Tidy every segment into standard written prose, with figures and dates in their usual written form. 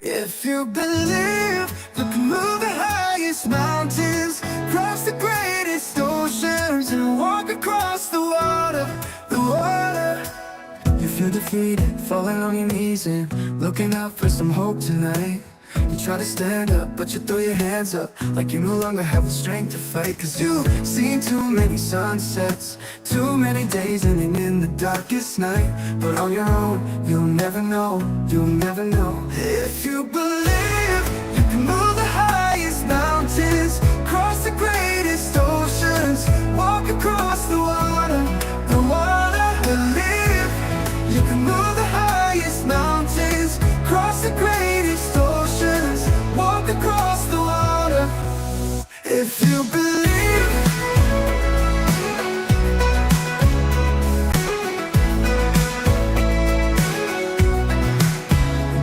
If you believe you can move the highest mountains, cross the greatest oceans, and walk across the water, the water. You feel defeated, falling on your knees and looking out for some hope tonight. You try to stand up, but you throw your hands up like you no longer have the strength to fight. Cause you've seen too many sunsets, too many days ending in the darkest night. But on your own, you'll never know, you'll never know. If you believe you can move the highest mountains, cross the greatest oceans, walk across the water, the water. Believe you can move the highest mountains, cross the greatest oceans, walk across the water. If you believe.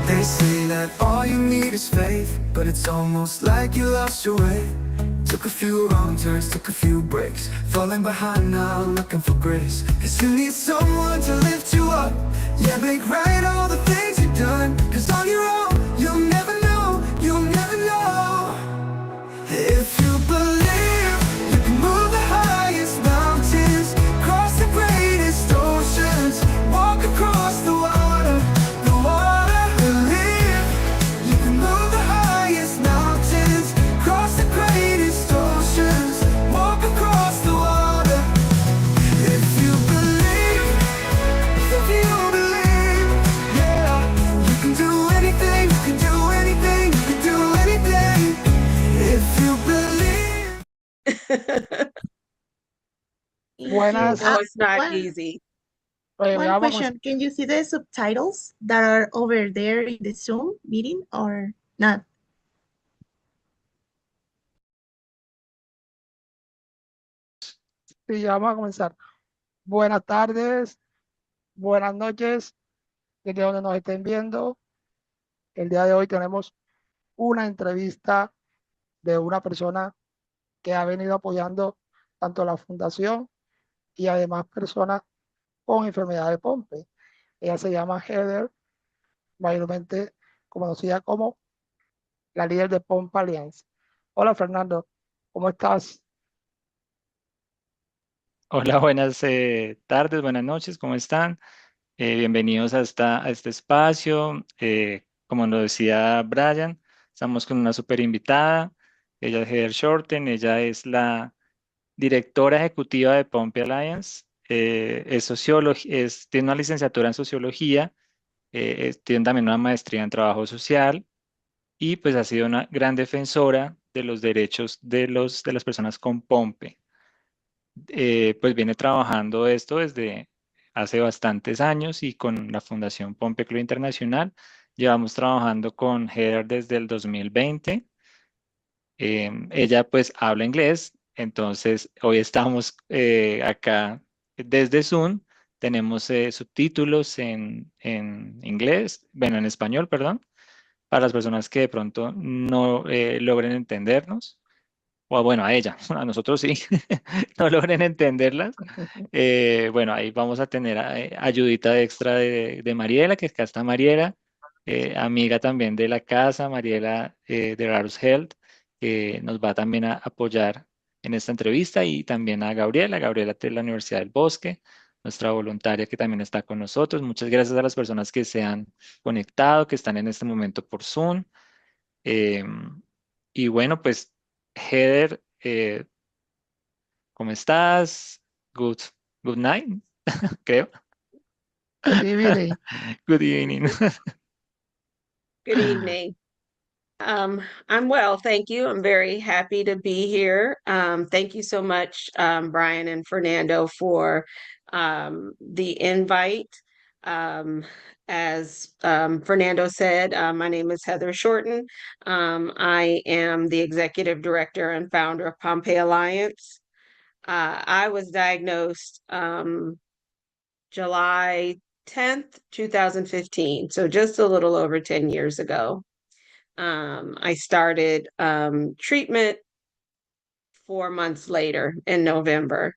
They say that all you need is faith, but it's almost like you lost your way. Took a few wrong turns, took a few breaks, falling behind now, looking for grace. Cause you need someone to lift you up, yeah, make right all the things you've done. Cause on your own, you'll never know, you'll never know. If you believe you can move the highest mountains, cross the greatest oceans, walk across the water, the water. Believe you can move the highest mountains, cross the greatest oceans, walk across the water. If you believe, yeah, you can do anything, you can do anything, you can do anything. If you believe. Buenas. No, it's not One- easy. Oye, One vamos question, can you see the subtitles that are over there in the Zoom meeting or not? sí, ya vamos a comenzar. Buenas tardes, buenas noches, desde donde nos estén viendo. El día de hoy tenemos una entrevista de una persona que ha venido apoyando tanto la fundación y además personas con enfermedad de Pompe. Ella se llama Heather, mayormente conocida como la líder de Pompe Alliance. Hola Fernando, ¿cómo estás? Hola, buenas tardes, buenas noches, ¿cómo están? Bienvenidos a este espacio. Como nos decía Brian, estamos con una super invitada. Ella es Heather Shorten, ella es la directora ejecutiva de Pompe Alliance. Es socióloga, tiene una licenciatura en sociología, tiene también una maestría en trabajo social y pues ha sido una gran defensora de los derechos de las personas con Pompe. Pues viene trabajando esto desde hace bastantes años y con la Fundación Pompe Club Internacional. Llevamos trabajando con Heather desde el 2020. Ella pues habla inglés, entonces hoy estamos acá desde Zoom. Tenemos subtítulos en inglés, bueno, en español, perdón, para las personas que de pronto no logren entendernos o bueno, a ella, a nosotros sí, no logren entenderlas. Bueno, ahí vamos a tener ayudita extra de Mariela, que acá está Mariela, amiga también de la casa, Mariela de Raras Health, que nos va también a apoyar en esta entrevista, y también a Gabriela de la Universidad del Bosque, nuestra voluntaria que también está con nosotros. Muchas gracias a las personas que se han conectado, que están en este momento por Zoom. Y bueno, pues Heather, ¿cómo estás? Good, good night, creo. Good evening. Good evening. Good evening. I'm well, thank you. I'm very happy to be here. Thank you so much, Brian and Fernando, for the invite. As Fernando said, my name is Heather Shorten. I am the executive director and founder of Pompe Alliance. I was diagnosed July 10th, 2015, so just a little over 10 years ago. I started treatment 4 months later in November.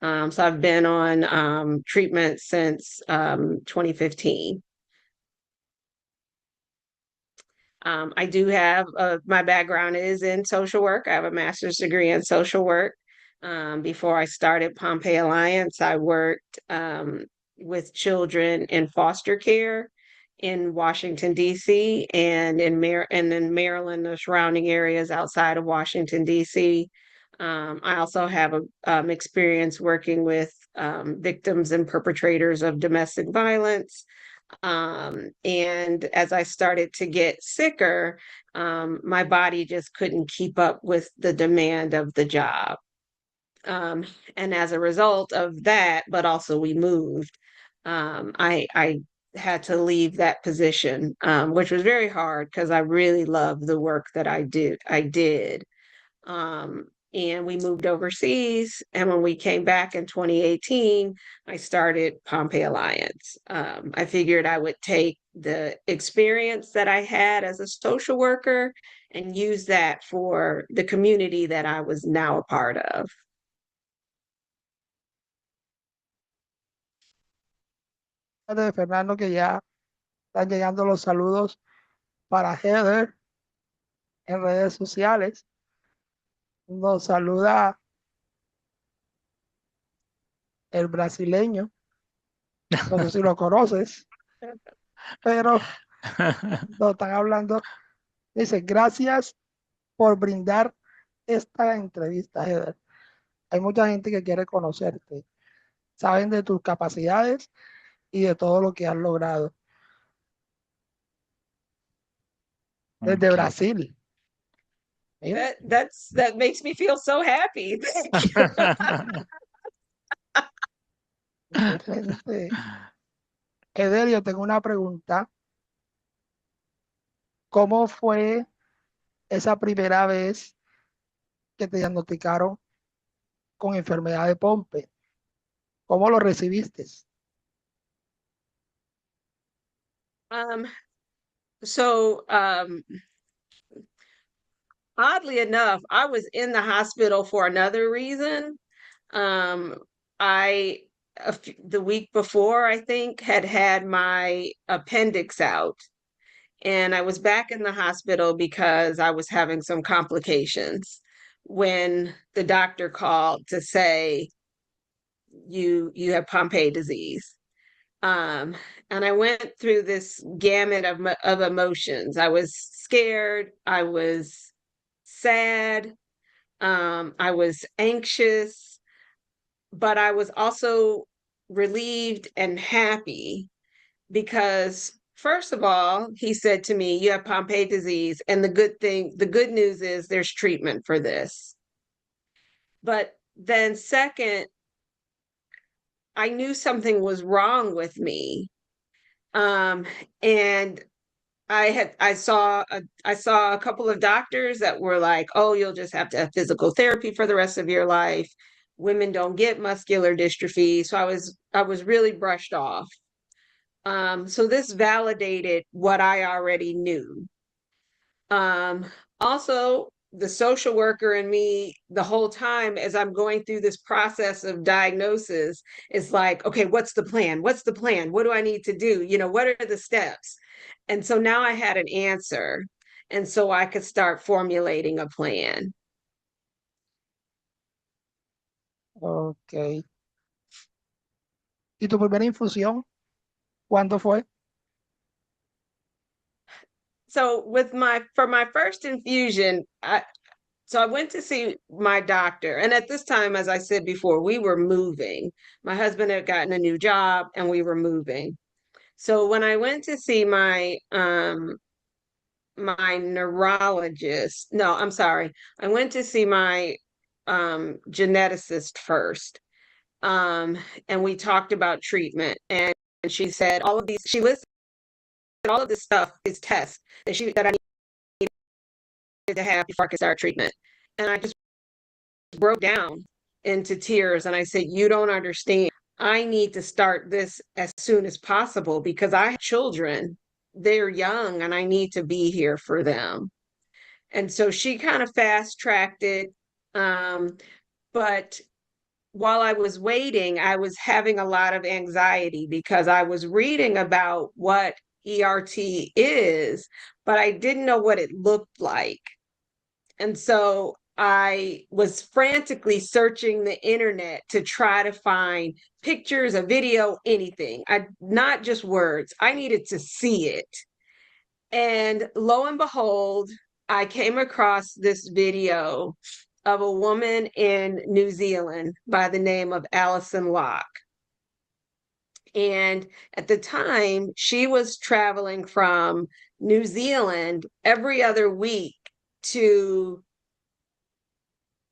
So I've been on treatment since 2015. I do have my background is in social work. I have a master's degree in social work. Before I started Pompe Alliance, I worked with children in foster care in Washington, D.C. and in Maryland, the surrounding areas outside of Washington, D.C. I also have experience working with victims and perpetrators of domestic violence. And as I started to get sicker, my body just couldn't keep up with the demand of the job. And as a result of that, but also we moved, I had to leave that position, which was very hard because I really loved the work that I did. And we moved overseas. And when we came back in 2018, I started Pompe Alliance. I figured I would take the experience that I had as a social worker and use that for the community that I was now a part of. De Fernando, que ya están llegando los saludos para Heather en redes sociales. Nos saluda el brasileño, no sé si lo conoces, pero nos están hablando. Dice, gracias por brindar esta entrevista, Heather. Hay mucha gente que quiere conocerte, saben de tus capacidades y de todo lo que has logrado. Desde Ok. Brasil. Mira, That makes me feel so happy. Thank you. excelente. Heather, yo tengo una pregunta. ¿Cómo fue esa primera vez que te diagnosticaron con enfermedad de Pompe? ¿Cómo lo recibiste? So oddly enough, I was in the hospital for another reason. I the week before, I think, had my appendix out, and I was back in the hospital because I was having some complications when the doctor called to say you have Pompe disease. And I went through this gamut of emotions. I was scared, I was sad, I was anxious, but I was also relieved and happy because, first of all, he said to me, you have Pompe disease, and the good news is there's treatment for this. But then second, I knew something was wrong with me. And I saw a couple of doctors that were like, oh, you'll just have to have physical therapy for the rest of your life. Women don't get muscular dystrophy. So I was really brushed off. So this validated what I already knew. Also, the social worker in me, the whole time as I'm going through this process of diagnosis, is like, okay, what's the plan? What's the plan? What do I need to do? What are the steps? And so now I had an answer. And so I could start formulating a plan. Ok. ¿Y tu primera infusión? ¿Cuándo fue? So for my first infusion, I went to see my doctor. And at this time, as I said before, we were moving. My husband had gotten a new job and we were moving. So when I went to see my neurologist, no, I'm sorry. I went to see my geneticist first. And we talked about treatment, and she said she listed all of this stuff, these tests that I needed to have before I could start treatment. And I just broke down into tears and I said, you don't understand. I need to start this as soon as possible because I have children. They're young and I need to be here for them. And so she kind of fast tracked it. But while I was waiting, I was having a lot of anxiety because I was reading about what ERT is, but I didn't know what it looked like. And so I was frantically searching the internet to try to find pictures, a video, anything. Not just words. I needed to see it. And lo and behold, I came across this video of a woman in New Zealand by the name of Alison Locke. And at the time, she was traveling from New Zealand every other week to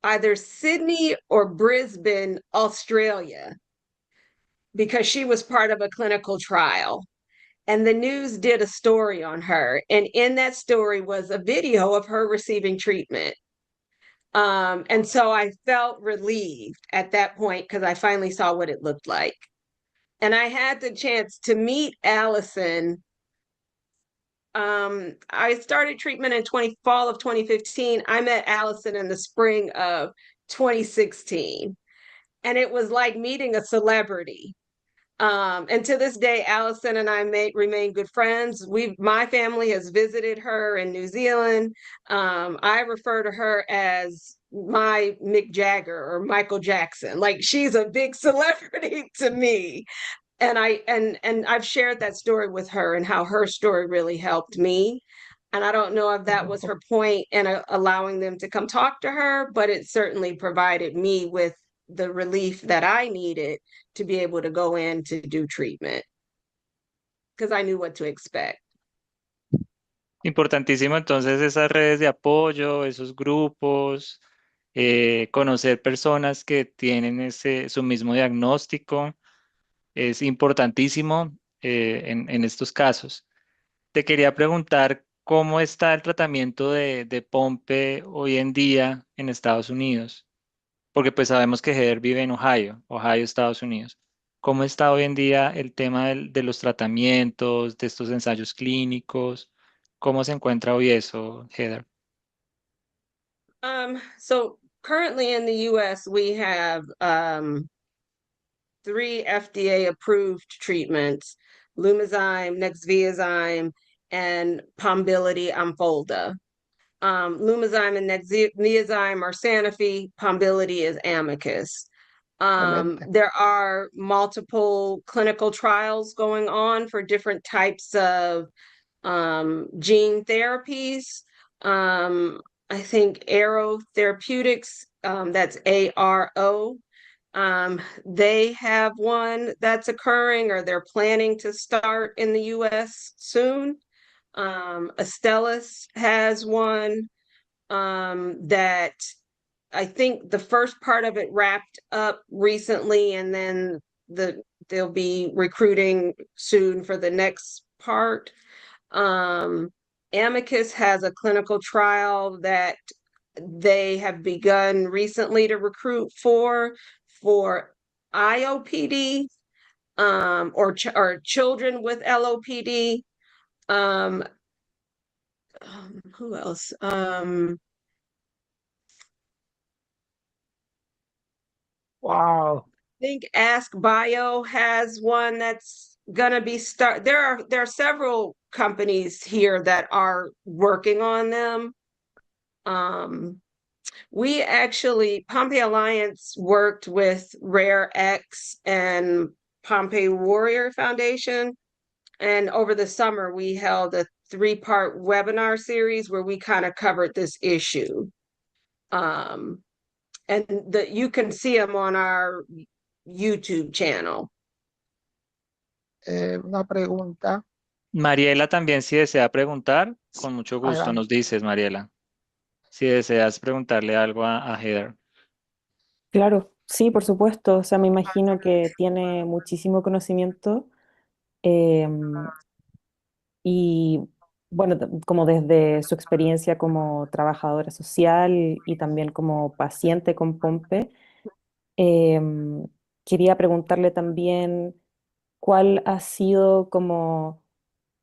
either Sydney or Brisbane, Australia, because she was part of a clinical trial. And the news did a story on her. And in that story was a video of her receiving treatment. And so I felt relieved at that point because I finally saw what it looked like. And I had the chance to meet Alison. I started treatment in fall of 2015. I met Alison in the spring of 2016. And it was like meeting a celebrity. And to this day, Alison and I remain good friends. My family has visited her in New Zealand. I refer to her as my Mick Jagger or Michael Jackson. Like, she's a big celebrity to me. And I've shared that story with her and how her story really helped me. And I don't know if that was her point in allowing them to come talk to her, but it certainly provided me with the relief that I needed to be able to go in to do treatment because I knew what to expect. Importantísimo entonces esas redes de apoyo, esos grupos, conocer personas que tienen su mismo diagnóstico, es importantísimo en estos casos. Te quería preguntar cómo está el tratamiento de Pompe hoy en día en Estados Unidos, porque pues sabemos que Heather vive en Ohio, Estados Unidos. ¿Cómo está hoy en día el tema de los tratamientos, de estos ensayos clínicos? ¿Cómo se encuentra hoy eso, Heather? So currently in the US, we have 3 FDA approved treatments: Lumizyme, Nexviazyme, and Pombiliti Opfolda. Lumizyme and Nexviazyme are Sanofi, Pombiliti is Amicus. Excelente. There are multiple clinical trials going on for different types of gene therapies. I think Arrow Therapeutics, that's ARO. They have one that's occurring, or they're planning to start in the US soon. Astellas has one that I think the first part of it wrapped up recently, and then they'll be recruiting soon for the next part. Amicus has a clinical trial that they have begun recently to recruit for IOPD, or children with LOPD. Who else? Wow. I think Ask Bio has one that's gonna be there are several companies here that are working on them. We actually, Pompe Alliance worked with Rare X and Pompe Warrior Foundation. And over the summer, we held a 3-part webinar series where we kind of covered this issue. And you can see them on our YouTube channel. Una pregunta. Mariela también, si desea preguntar, con mucho gusto Adelante. nos dices, Mariela. Si deseas preguntarle algo a Heather. Claro, sí, por supuesto. O sea, me imagino que tiene muchísimo conocimiento y, bueno, como desde su experiencia como trabajadora social y también como paciente con Pompe, em, quería preguntarle también cuál ha sido como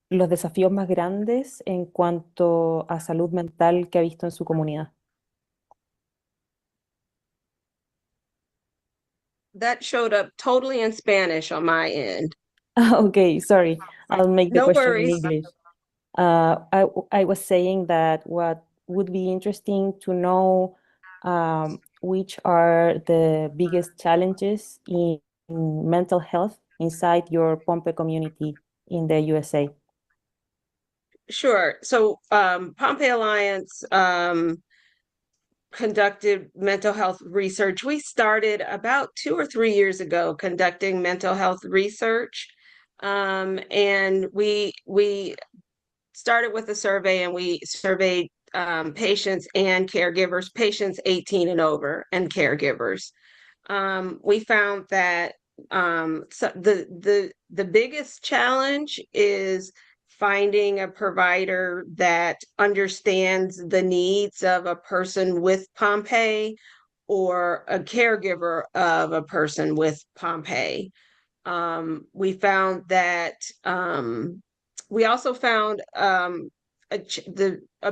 los desafíos más grandes en cuanto a salud mental que ha visto en su comunidad. That showed up totally in Spanish on my end. Okay, sorry. I'll make the No question in worries. English. I was saying that what would be interesting to know, which are the biggest challenges in mental health inside your Pompe community in the USA. Sure. So, Pompe Alliance conducted mental health research. We started about 2 or 3 years ago conducting mental health research. And we started with a survey, and we surveyed patients and caregivers, patients 18 and over, and caregivers. We found that so the biggest challenge is finding a provider that understands the needs of a person with Pompe or a caregiver of a person with Pompe. We found that we also found a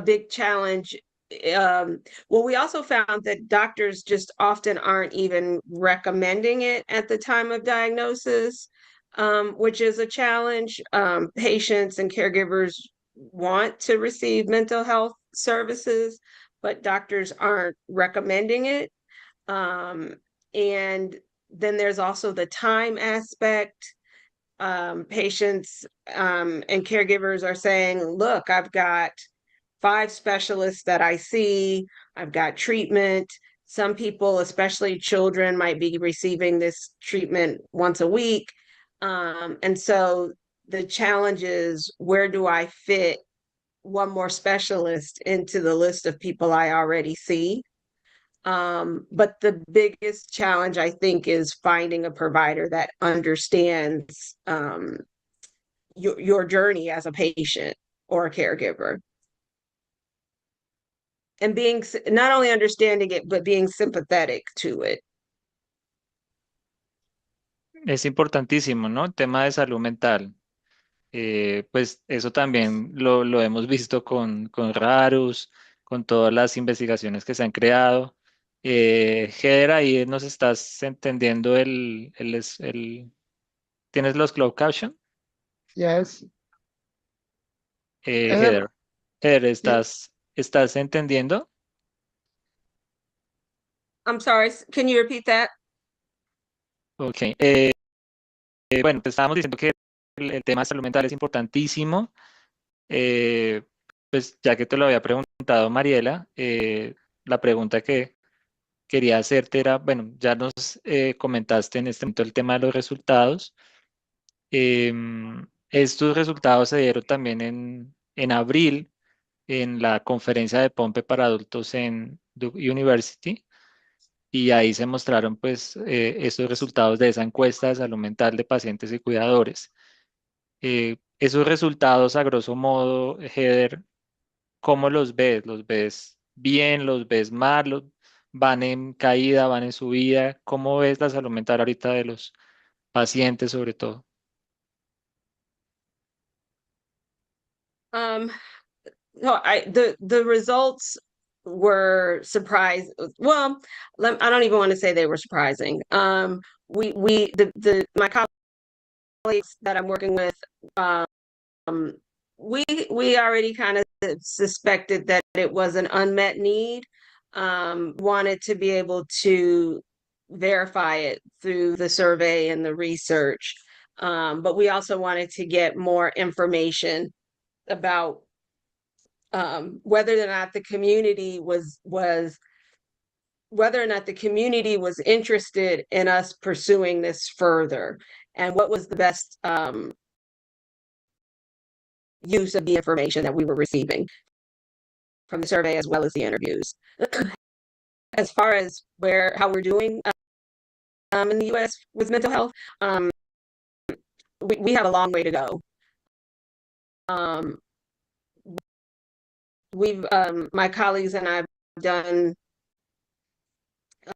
big challenge. Well, we also found that doctors just often aren't even recommending it at the time of diagnosis, which is a challenge. Patients and caregivers want to receive mental health services, but doctors aren't recommending it. And then there's also the time aspect. Patients and caregivers are saying, look, I've got 5 specialists that I see, I've got treatment. Some people, especially children, might be receiving this treatment once a week. And so the challenge is, where do I fit one more specialist into the list of people I already see? But the biggest challenge, I think, is finding a provider that understands your journey as a patient or a caregiver. And being not only understanding it, but being sympathetic to it. Es importantísimo, ¿no? El tema de salud mental. Pues eso también lo hemos visto con raros, con todas las investigaciones que se han creado. Heather, ahí nos estás entendiendo ¿tienes los closed caption? Yes. Heather, Heather, Yeah. ¿estás entendiendo? I'm sorry, can you repeat that? Ok. Bueno, te estábamos diciendo que el tema de salud mental es importantísimo. Pues ya que te lo había preguntado Mariela, la pregunta que quería hacerte era, bueno, ya nos comentaste en este momento el tema de los resultados. Estos resultados se dieron también en abril en la conferencia de Pompe para adultos en Duke University, y ahí se mostraron pues estos resultados de esa encuesta de salud mental de pacientes y cuidadores. Esos resultados, a grosso modo, Heather, ¿cómo los ves? ¿Los ves bien? ¿Los ves mal? ¿Van en caída? ¿Van en subida? ¿Cómo ves la salud mental ahorita de los pacientes, sobre todo? No, the results were surprised. Well, I don't even want to say they were surprising. My colleagues that I'm working with, we already kind of suspected that it was an unmet need. Wanted to be able to verify it through the survey and the research. But we also wanted to get more information about whether or not the community was interested in us pursuing this further, and what was the best use of the information that we were receiving from the survey as well as the interviews. As far as how we're doing in the US with mental health, we have a long way to go. My colleagues and I have done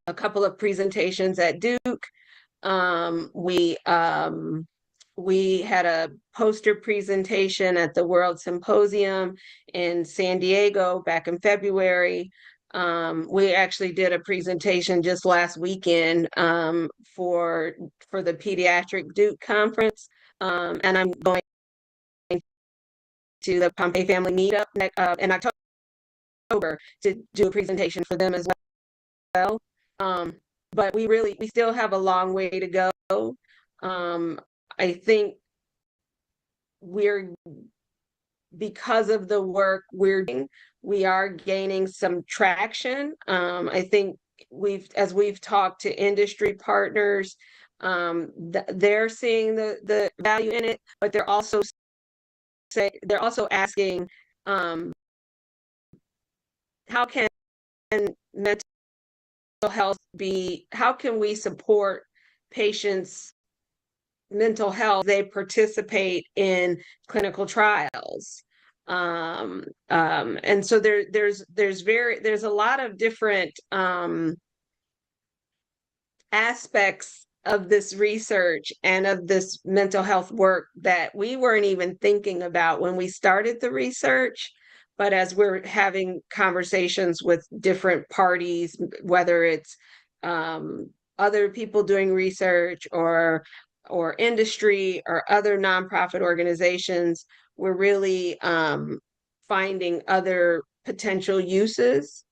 a couple of presentations at Duke. We had a poster presentation at the World Symposium in San Diego back in February. We actually did a presentation just last weekend for the Pediatric Duke Conference. And I'm going to the Pompe family meetup in October to do a presentation for them as well. But we still have a long way to go. I think because of the work we're doing, we are gaining some traction. I think as we've talked to industry partners, they're seeing the value in it, but they're also asking, how can mental health how can we support patients' mental health? They participate in clinical trials. And so there's a lot of different aspects of this research and of this mental health work that we weren't even thinking about when we started the research. But as we're having conversations with different parties, whether it's other people doing research or industry or other nonprofit organizations, we're really finding other potential uses.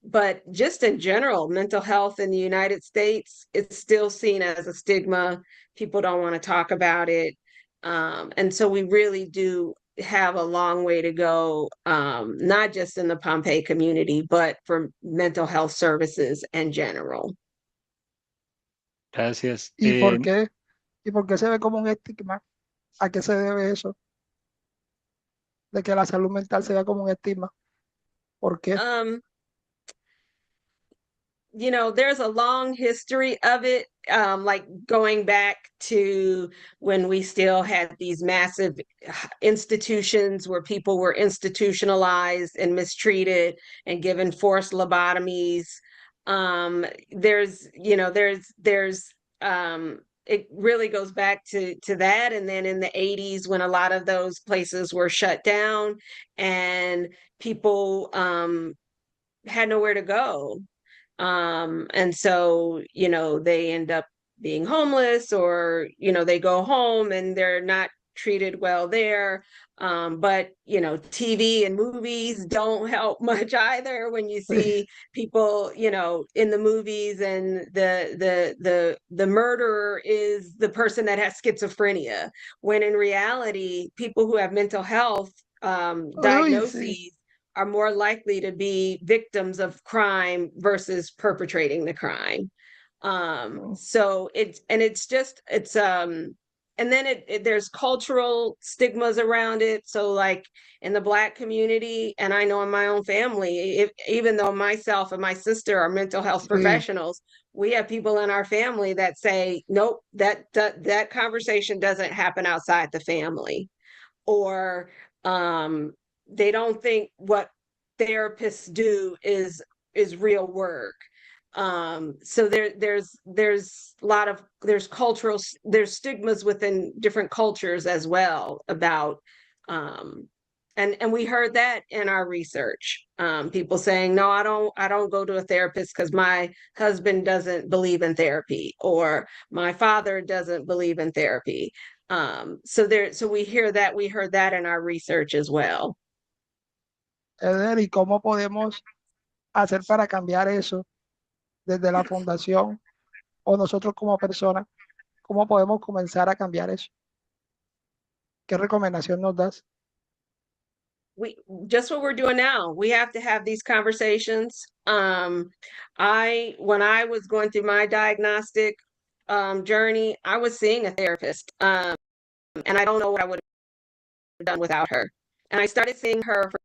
But just in general, mental health in the United States, it's still seen as a stigma. People don't want to talk about it. And so we really do have a long way to go, not just in the Pompe community, but for mental health services in general. Gracias. ¿Y por qué se ve como un estigma? ¿A qué se debe eso? De que la salud mental se vea como un estigma. ¿Por qué? There's a long history of it, like going back to when we still had these massive institutions where people were institutionalized and mistreated and given forced lobotomies. It really goes back to that. And then in the 80s, when a lot of those places were shut down and people had nowhere to go. And so, they end up being homeless, or, they go home and they're not treated well there. But, TV and movies don't help much either when you see people, in the movies, and the murderer is the person that has schizophrenia, when in reality, people who have mental health diagnoses are more likely to be victims of crime versus perpetrating the crime. So and then there's cultural stigmas around it. So like in the Black community, and I know in my own family, even though myself and my sister are mental health professionals, we have people in our family that say, nope, that conversation doesn't happen outside the family. Or they don't think what therapists do is real work. So there's stigmas within different cultures as well about, and we heard that in our research. People saying, no, I don't go to a therapist because my husband doesn't believe in therapy, or my father doesn't believe in therapy. So we heard that in our research as well. Eder, ¿y cómo podemos hacer para cambiar eso desde la fundación o nosotros como personas? ¿Cómo podemos comenzar a cambiar eso? ¿Qué recomendación nos das? Just what we're doing now. We have to have these conversations. When I was going through my diagnostic journey, I was seeing a therapist, and I don't know what I would have done without her. And I started seeing her for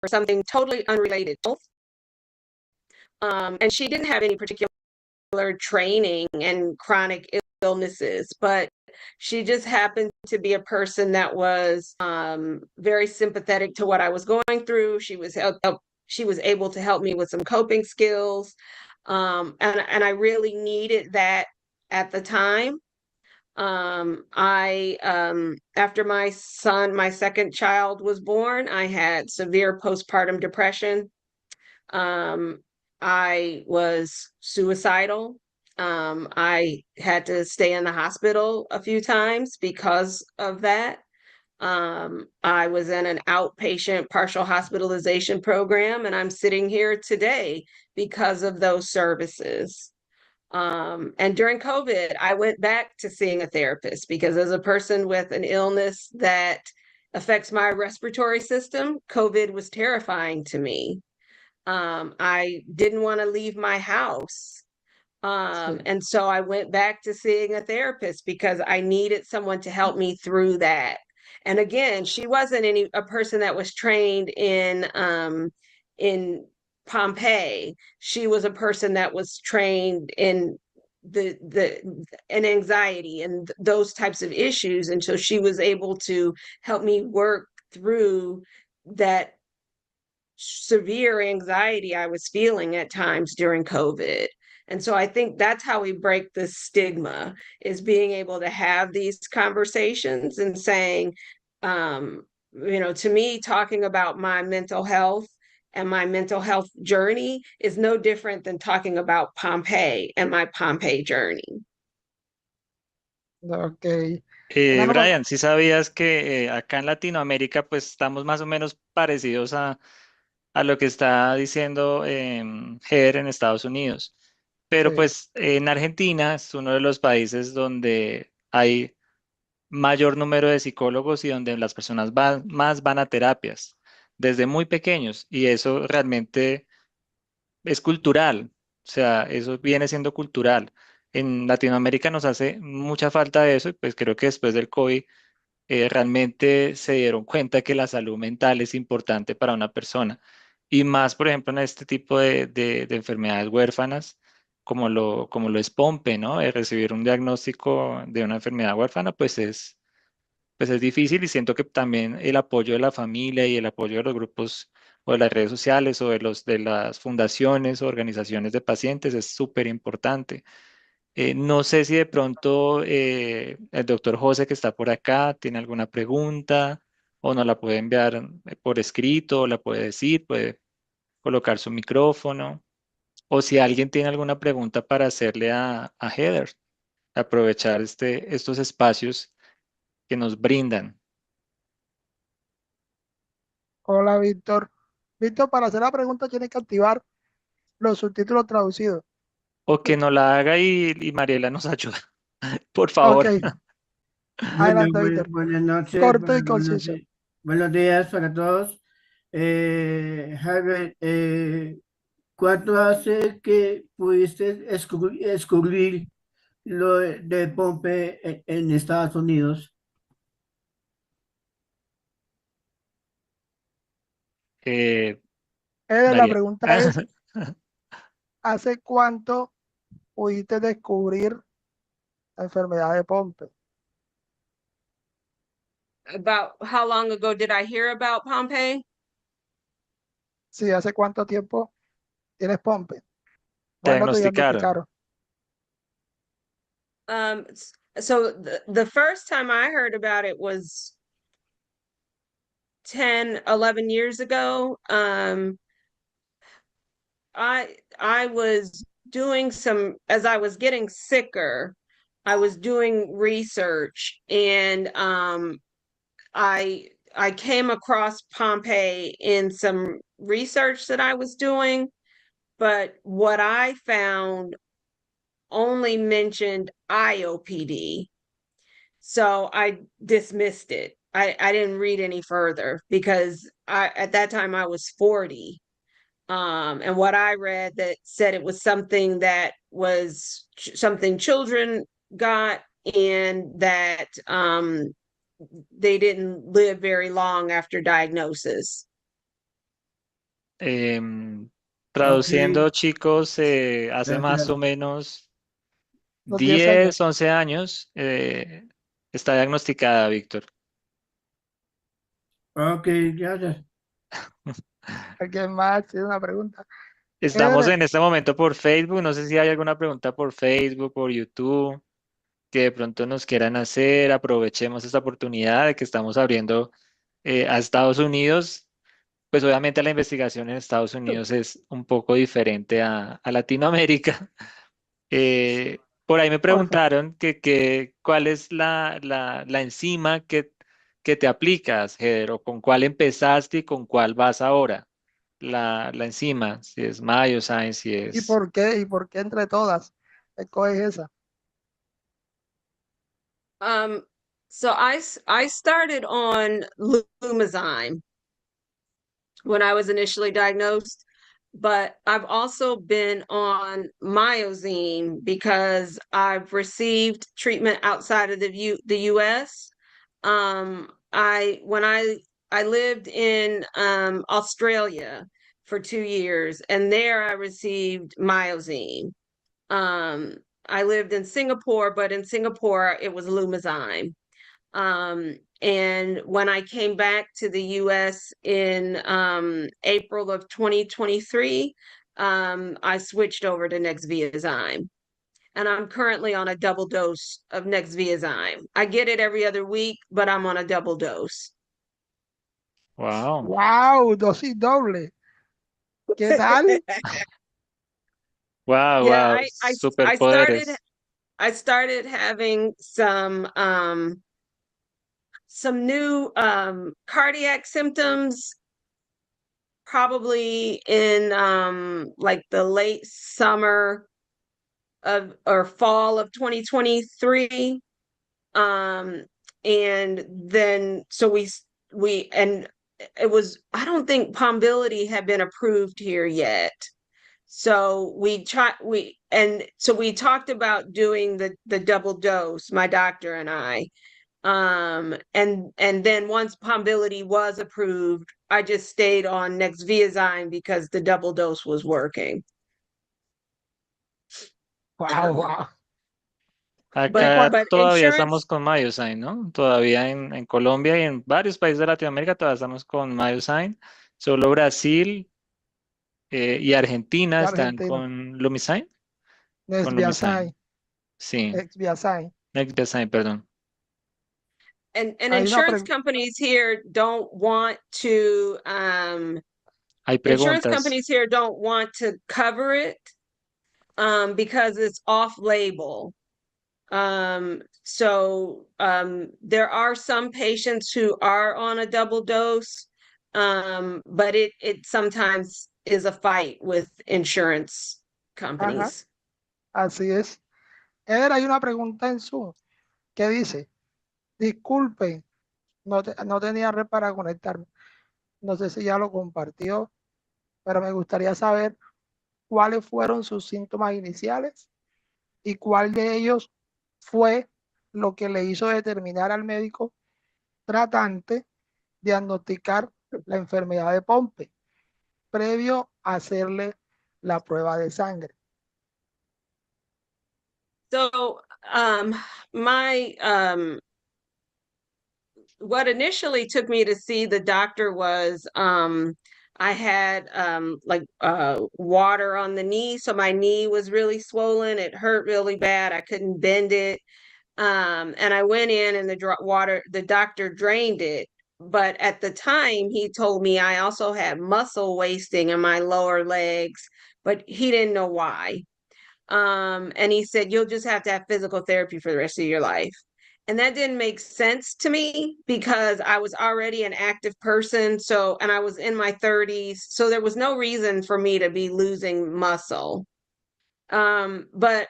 something totally unrelated. And she didn't have any particular training in chronic illnesses, but she just happened to be a person that was very sympathetic to what I was going through. She was able to help me with some coping skills, and I really needed that at the time. After my second child was born, I had severe postpartum depression. I was suicidal. I had to stay in the hospital a few times because of that. I was in an outpatient partial hospitalization program, and I'm sitting here today because of those services. And during COVID, I went back to seeing a therapist because as a person with an illness that affects my respiratory system, COVID was terrifying to me. I didn't want to leave my house. Sí. And so I went back to seeing a therapist because I needed someone to help me through that. And again, she wasn't a person that was trained in Pompe. She was a person that was trained in the in anxiety and those types of issues. And so she was able to help me work through that severe anxiety I was feeling at times during COVID. And so I think that's how we break the stigma is being able to have these conversations and saying, to me, talking about my mental health and my mental health journey is no different than talking about Pompeii and my Pompeii journey. Ok. Fernando, Brian, ¿sí sabías que acá en Latinoamérica pues estamos más o menos parecidos a lo que está diciendo Heather en Estados Unidos? Pero sí. pues en Argentina es uno de los países donde hay mayor número de psicólogos y donde las personas más van a terapias desde muy pequeños y eso realmente es cultural, o sea, eso viene siendo cultural. En Latinoamérica nos hace mucha falta eso y pues creo que después del COVID realmente se dieron cuenta que la salud mental es importante para una persona. Y más, por ejemplo, en este tipo de enfermedades huérfanas, como lo es Pompe, ¿no? Recibir un diagnóstico de una enfermedad huérfana, pues es difícil y siento que también el apoyo de la familia y el apoyo de los grupos o de las redes sociales o de las fundaciones o organizaciones de pacientes es súper importante. No sé si de pronto el doctor José que está por acá tiene alguna pregunta o nos la puede enviar por escrito o la puede decir, puede colocar su micrófono o si alguien tiene alguna pregunta para hacerle a Heather, aprovechar estos espacios que nos brindan Hola, Víctor. Víctor, para hacer la pregunta tienes que activar los subtítulos traducidos. o que nos la haga y Mariela nos ayuda, por Ok, favor. Bueno, adelante, Víctor. buenas noches, Corto y conciso. buenos días para todos. Javier, ¿cuánto hace que pudiste descubrir lo de Pompe en Estados Unidos? Eh, La María. pregunta es, ¿hace cuánto pudiste descubrir la enfermedad de Pompe? About how long ago did I hear about Pompeii? Sí, ¿hace cuánto tiempo tienes Pompe? Te ¿Cuándo te diagnosticaron. diagnosticaron? So the first time I heard about it was 10, 11 years ago. I was doing some as I was getting sicker, I was doing research and I came across Pompeii in some research that I was doing, but what I found only mentioned IOPD. So I dismissed it. I didn't read any further because at that time I was 40. And what I read that said it was something that was something children got and that they didn't live very long after diagnosis. Ok, Traduciendo, chicos, hace más o gracias. menos Los 10 años. 10, 11 años está diagnosticada, Víctor. Ok, gracias. ¿Alguien más tiene una pregunta? Estamos Eder, en este momento por Facebook. No sé si hay alguna pregunta por Facebook, por YouTube, que de pronto nos quieran hacer. Aprovechemos esta oportunidad de que estamos abriendo a Estados Unidos. Pues obviamente la investigación en Estados Unidos es un poco diferente a Latinoamérica. Por ahí me Por favor. preguntaron cuál es la enzima que te aplicas, Heather, o con cuál empezaste y con cuál vas ahora. La enzima, si es Myosin, si ¿Y es... por qué? ¿Y por qué entre todas escoges esa? Um, so I started on Lumazyme when I was initially diagnosed, but I've also been on Myozine because I've received treatment outside of the US. I lived in Australia for 2 years, and there I received Myozine. Um, I lived in Singapore, but in Singapore it was Lumazyme. And when I came back to the US in April of 2023, I switched over to Nexviazyme. And I'm currently on a double dose of Nexviazyme. I get it every other week, but I'm on a double dose. Wow, ¡Wow! Dosis doble. ¿Qué tal? wow, Yeah, wow, superpoderes. I started having some new cardiac symptoms probably in like the late summer of or fall of 2023. And then so we and it was, I don't think Pombility had been approved here yet. So we talked about doing the double dose, my doctor and I. And then once Pombility was approved, I just stayed on Nexviazyme because the double dose was working. ¡Wow, wow! ¿Y But Acá cuál? but todavía estamos insurance, con Myosin, ¿no? Todavía en Colombia y en varios países de Latinoamérica todavía estamos con Myosin. Solo Brasil y Argentina De están Argentina. con Lumizyme. Con Lumizyme. Nesviazyme. Sí, Exviazyme. Nexviazyme, perdón. and Hay una insurance pregunta. companies here don't want to Hay insurance preguntas. companies here don't want to cover it because it's off label. There are some patients who are on a double dose, but it sometimes is a fight with insurance Ajá, companies. así es. Eder, hay una pregunta en Zoom que dice, disculpen, no tenía red para conectarme. No sé si ya lo compartió, pero me gustaría saber cuáles fueron sus síntomas iniciales y cuál de ellos fue lo que le hizo determinar al médico tratante diagnosticar la enfermedad de Pompe previo a hacerle la prueba de sangre. So, my what initially took me to see the doctor was I had like water on the knee, so my knee was really swollen. It hurt really bad. I couldn't bend it. And I went in and the doctor drained it. But at the time, he told me I also had muscle wasting in my lower legs, but he didn't know why. And he said, you'll just have to have physical therapy for the rest of your life. And that didn't make sense to me because I was already an active person. So, and I was in my 30s. So there was no reason for me to be losing muscle. But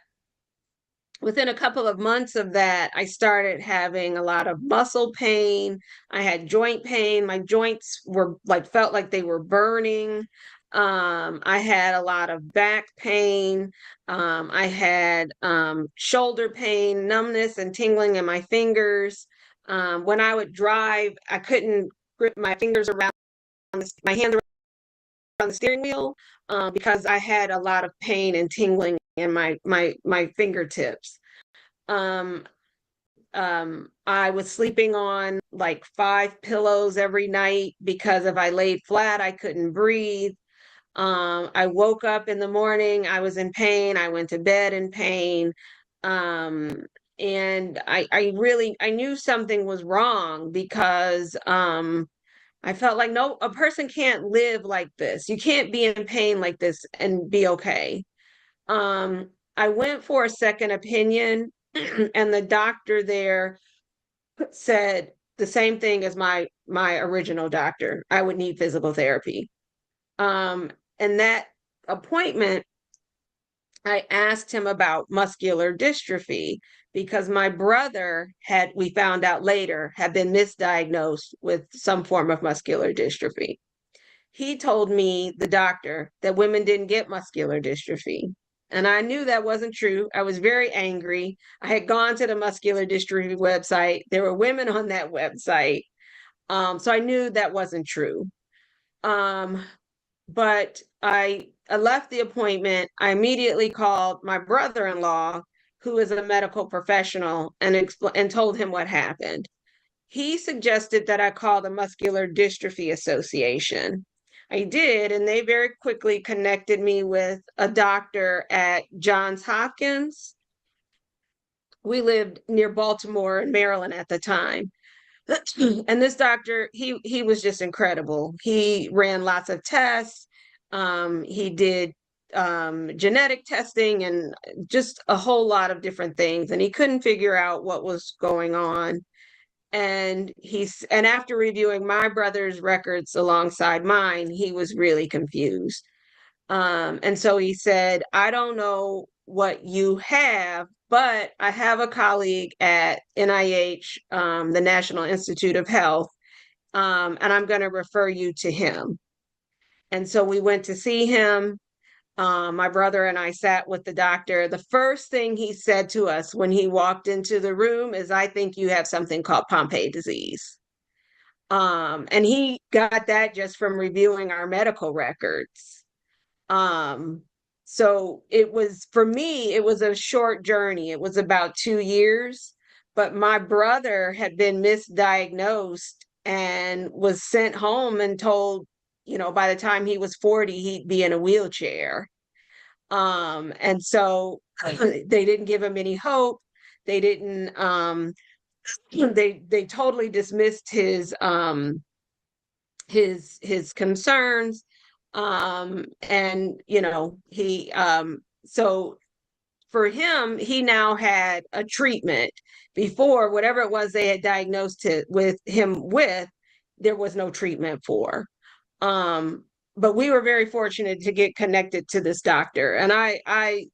within a couple of months of that, I started having a lot of muscle pain. I had joint pain. My joints felt like they were burning. I had a lot of back pain. I had shoulder pain, numbness, and tingling in my fingers. When I would drive, I couldn't grip my fingers around my hands around the steering wheel because I had a lot of pain and tingling in my fingertips. Um, I was sleeping on like 5 pillows every night because if I laid flat, I couldn't breathe. I woke up in the morning, I was in pain. I went to bed in pain. And I knew something was wrong because I felt like no, a person can't live like this. You can't be in pain like this and be okay. Um, I went for a second opinion, and the doctor there said the same thing as my original doctor. I would need physical therapy. And that appointment, I asked him about muscular dystrophy because my brother had, we found out later, had been misdiagnosed with some form of muscular dystrophy. He told me, the doctor, that women didn't get muscular dystrophy. And I knew that wasn't true. I was very angry. I had gone to the muscular dystrophy website. There were women on that website. So I knew that wasn't true. But I left the appointment. I immediately called my brother-in-law, who is a medical professional, and told him what happened. He suggested that I call the Muscular Dystrophy Association. I did, and they very quickly connected me with a doctor at Johns Hopkins. We lived near Baltimore and Maryland at the time. And this doctor, he was just incredible. He ran lots of tests. He did genetic testing and just a whole lot of different things. And he couldn't figure out what was going on. And after reviewing my brother's records alongside mine, he was really confused. And so he said, I don't know what you have, but I have a colleague at NIH, the National Institute of Health, and I'm going to refer you to him. And so we went to see him. My brother and I sat with the doctor. The first thing he said to us when he walked into the room is, I think you have something called Pompe disease. And he got that just from reviewing our medical records. So it was, for me, it was a short journey. It was about 2 years, but my brother had been misdiagnosed and was sent home and told, by the time he was 40, he'd be in a wheelchair. And so they didn't give him any hope. They didn't, they totally dismissed his concerns. And he so for him, he now had a treatment. Before, whatever it was they had diagnosed it with him with, there was no treatment for. But we were very fortunate to get connected to this doctor. And I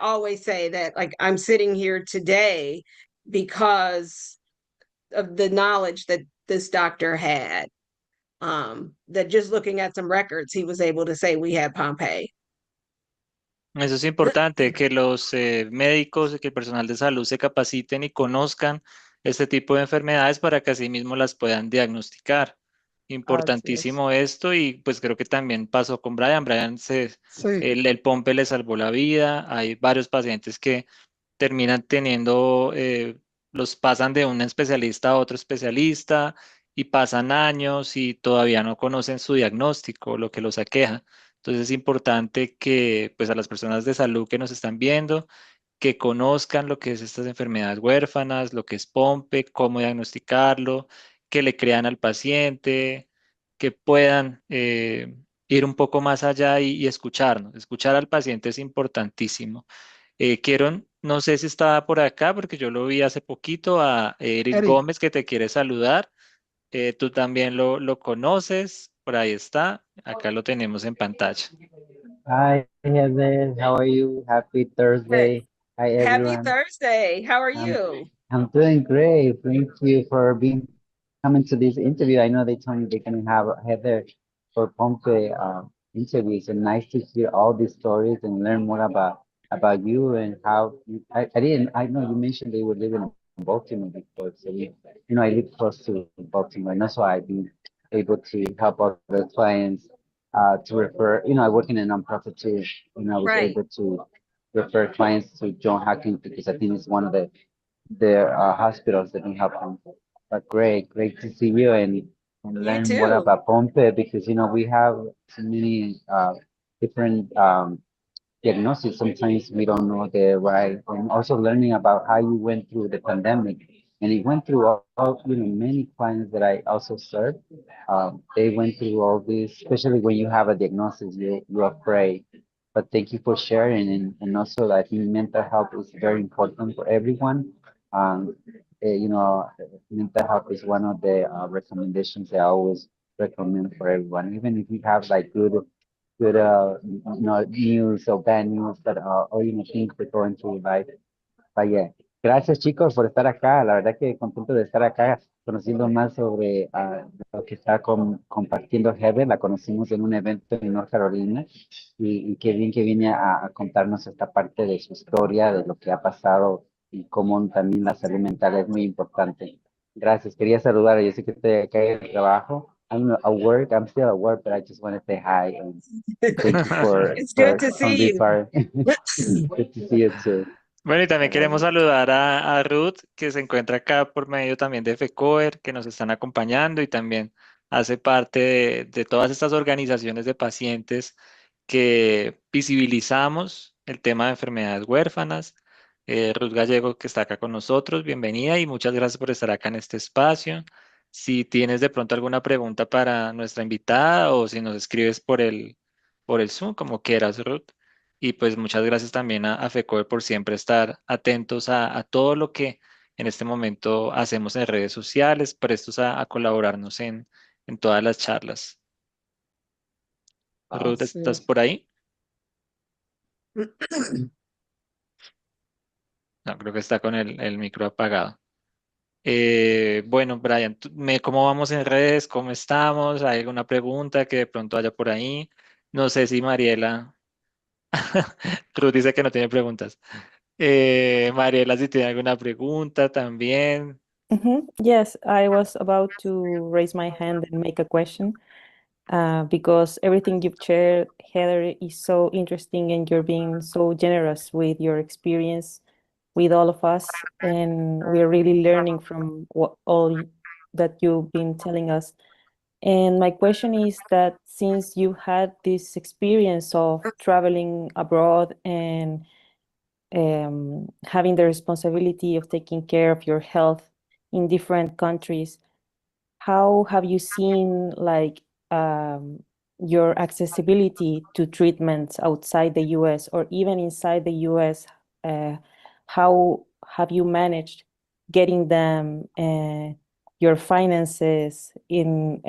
always say that, like, I'm sitting here today because of the knowledge that this doctor had. That just looking at some records, he was able to say we had Pompe. Eso es importante, que los médicos y que el personal de salud se capaciten y conozcan este tipo de enfermedades para que así mismo las puedan diagnosticar. Así es. Importantísimo esto y pues creo que también pasó con Brian. Sí, El Pompe le salvó la vida. Hay varios pacientes que terminan teniendo, los pasan de un especialista a otro especialista y pasan años y todavía no conocen su diagnóstico, lo que los aqueja. Entonces es importante que pues a las personas de salud que nos están viendo, que conozcan lo que es estas enfermedades huérfanas, lo que es Pompe, cómo diagnosticarlo, que le crean al paciente, que puedan ir un poco más allá y escucharnos. Escuchar al paciente es importantísimo. Quiero, no sé si estaba por acá, porque yo lo vi hace poquito, a Eric Eric, Gómez, que te quiere saludar. Tú también lo conoces, por ahí está, acá lo tenemos en pantalla. Hi, Heather. How are you? Happy Thursday. Hi, Happy everyone. Thursday. How are I'm you? I'm doing great. Thank you for being coming to this interview. I know they told me they're gonna have Heather for Pompe interviews, and nice to hear all these stories and learn more about you and how I know you mentioned they were living in Baltimore before, so I live close to Baltimore, and also I've been able to help other clients to refer. I work in a nonprofit too. I was Right. able to refer clients to John Hopkins because I think it's one of the hospitals that can help them. But great to see you and You learn more too. about Pompe because we have so many different diagnosis. Sometimes we don't know the right, and also learning about how you went through the pandemic. And it went through many clients that I also serve. They went through all this, especially when you have a diagnosis, you're afraid. but thank you for sharing. And also, I think mental health is very important for everyone. Um, you know, mental health is one of the recommendations I always recommend for everyone, even if you have like good, news or bad news that or things that go into your life. Vaya, gracias chicos por estar acá. La verdad que contento de estar acá conociendo más sobre lo que está compartiendo Heather. La conocimos en un evento en North Carolina y qué bien que viene a contarnos esta parte de su historia, de lo que ha pasado y cómo también la salud mental es muy importante. Gracias, quería saludar. Yo sé que estoy acá en el trabajo. I'm at work. I'm still at work, but I just want to say hi and thank you It's good to from see this you. part. Good to see you too. Bueno, y también queremos saludar a Ruth, que se encuentra acá por medio también de FECOER, que nos están acompañando y también hace parte de todas estas organizaciones de pacientes que visibilizamos el tema de enfermedades huérfanas. Ruth Gallego, que está acá con nosotros, bienvenida y muchas gracias por estar acá en este espacio. Si tienes de pronto alguna pregunta para nuestra invitada o si nos escribes por el Zoom, como quieras, Ruth. Y pues muchas gracias también a FECODE por siempre estar atentos a todo lo que en este momento hacemos en redes sociales, prestos a colaborarnos en todas las charlas. Ruth, ¿estás Así. por ahí? No, creo que está con el micro apagado. Bueno, Brian, ¿cómo vamos en redes? ¿Cómo estamos? ¿Hay alguna pregunta que de pronto haya por ahí? No sé si Mariela. Ruth dice que no tiene preguntas. Mariela, si tiene alguna pregunta también. Yes, I was about to raise my hand and make a question because everything you've shared, Heather, is so interesting and you're being so generous with your experience with all of us. And we're really learning from that you've been telling us. And my question is that since you had this experience of traveling abroad and having the responsibility of taking care of your health in different countries, how have you seen like your accessibility to treatments outside the US or even inside the US? How have you managed getting them, your finances in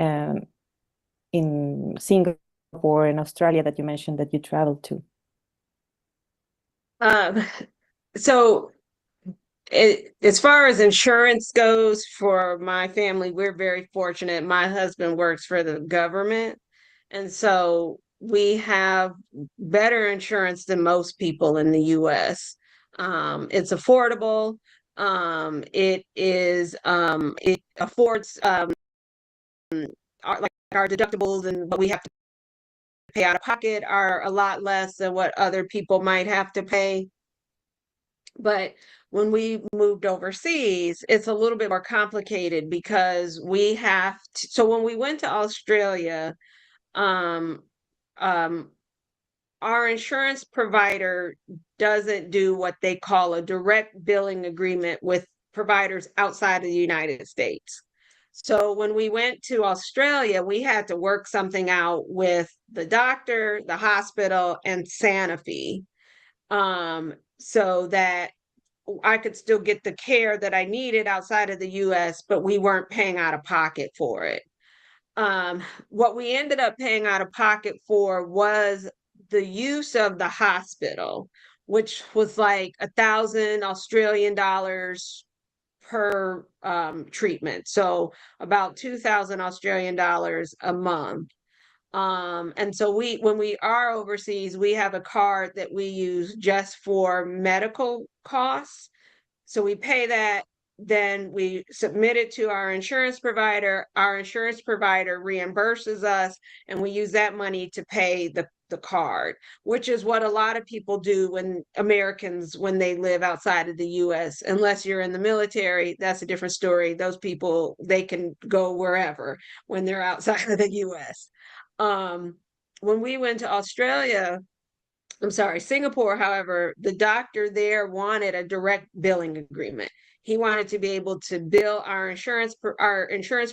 Singapore and Australia that you mentioned that you traveled to? So as far as insurance goes for my family, we're very fortunate. My husband works for the government, and so we have better insurance than most people in the US. It's affordable. It affords our deductibles and what we have to pay out of pocket are a lot less than what other people might have to pay. But when we moved overseas, it's a little bit more complicated because we have to, so when we went to Australia, um, our insurance provider doesn't do what they call a direct billing agreement with providers outside of the United States. So when we went to Australia, we had to work something out with the doctor, the hospital, and Sanofi, so that I could still get the care that I needed outside of the US, but we weren't paying out of pocket for it. What we ended up paying out of pocket for was the use of the hospital, which was like 1,000 Australian dollars per treatment. So about 2,000 Australian dollars a month. And so when we are overseas, we have a card that we use just for medical costs. So we pay that, then we submit it to our insurance provider reimburses us, and we use that money to pay the card, which is what a lot of people do when Americans, when they live outside of the US. Unless you're in the military, that's a different story. Those people, they can go wherever when they're outside of the US. When we went to Singapore, however, the doctor there wanted a direct billing agreement. He wanted to be able to bill our insurance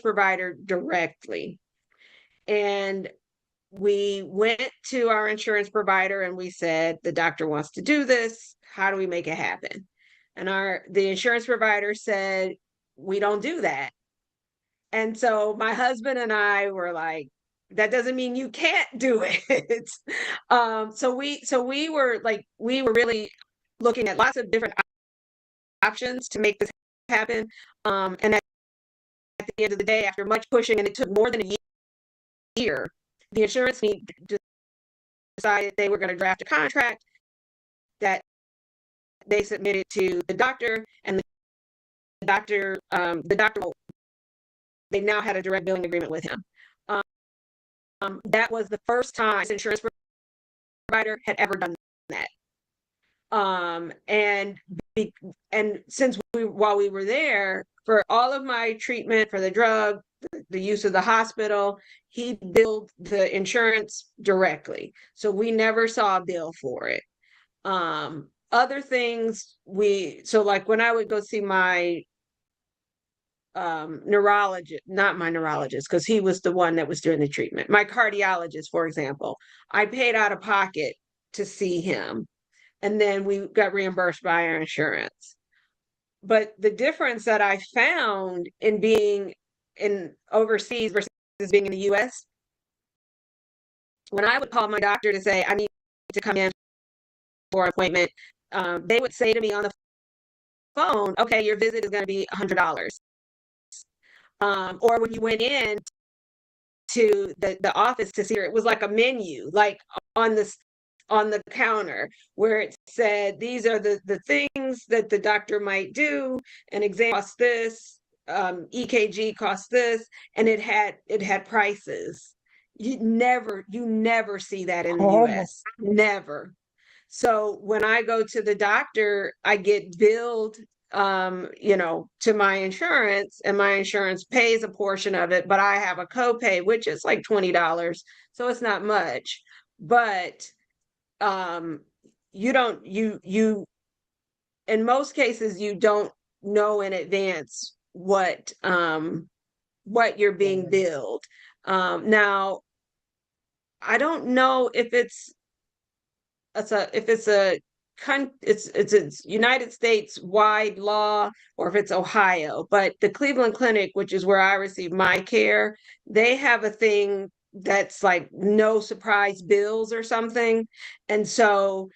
provider directly. And we went to our insurance provider and we said, the doctor wants to do this. How do we make it happen? And the insurance provider said, we don't do that. And so my husband and I were like, that doesn't mean you can't do it. So we were really looking at lots of different options to make this happen. And at the end of the day, after much pushing, and it took more than a year, the insurance decided they were going to draft a contract that they submitted to the doctor, and the doctor, they now had a direct billing agreement with him. That was the first time this insurance provider had ever done that. And since while we were there, for all of my treatment for the drug, the use of the hospital, he billed the insurance directly. So we never saw a bill for it. Other things so like when I would go see my neurologist, not my neurologist, because he was the one that was doing the treatment, my cardiologist, for example, I paid out of pocket to see him, and then we got reimbursed by our insurance. But the difference that I found in being in overseas versus being in the US, when I would call my doctor to say I need to come in for an appointment, they would say to me on the phone, okay, your visit is going to be $100. Or when you went in to the office to see her, it was like a menu, like on the counter, where it said, these are the things that the doctor might do. An exam costs this, EKG costs this, and it had prices. You never see that in the US. Never. So when I go to the doctor, I get billed to my insurance, and my insurance pays a portion of it, but I have a copay, which is like $20. So it's not much, but you in most cases, you don't know in advance what you're being billed. Now, I don't know if it's United States wide law or if it's Ohio, but the Cleveland Clinic, which is where I receive my care, they have a thing that's like no surprise bills or something. And so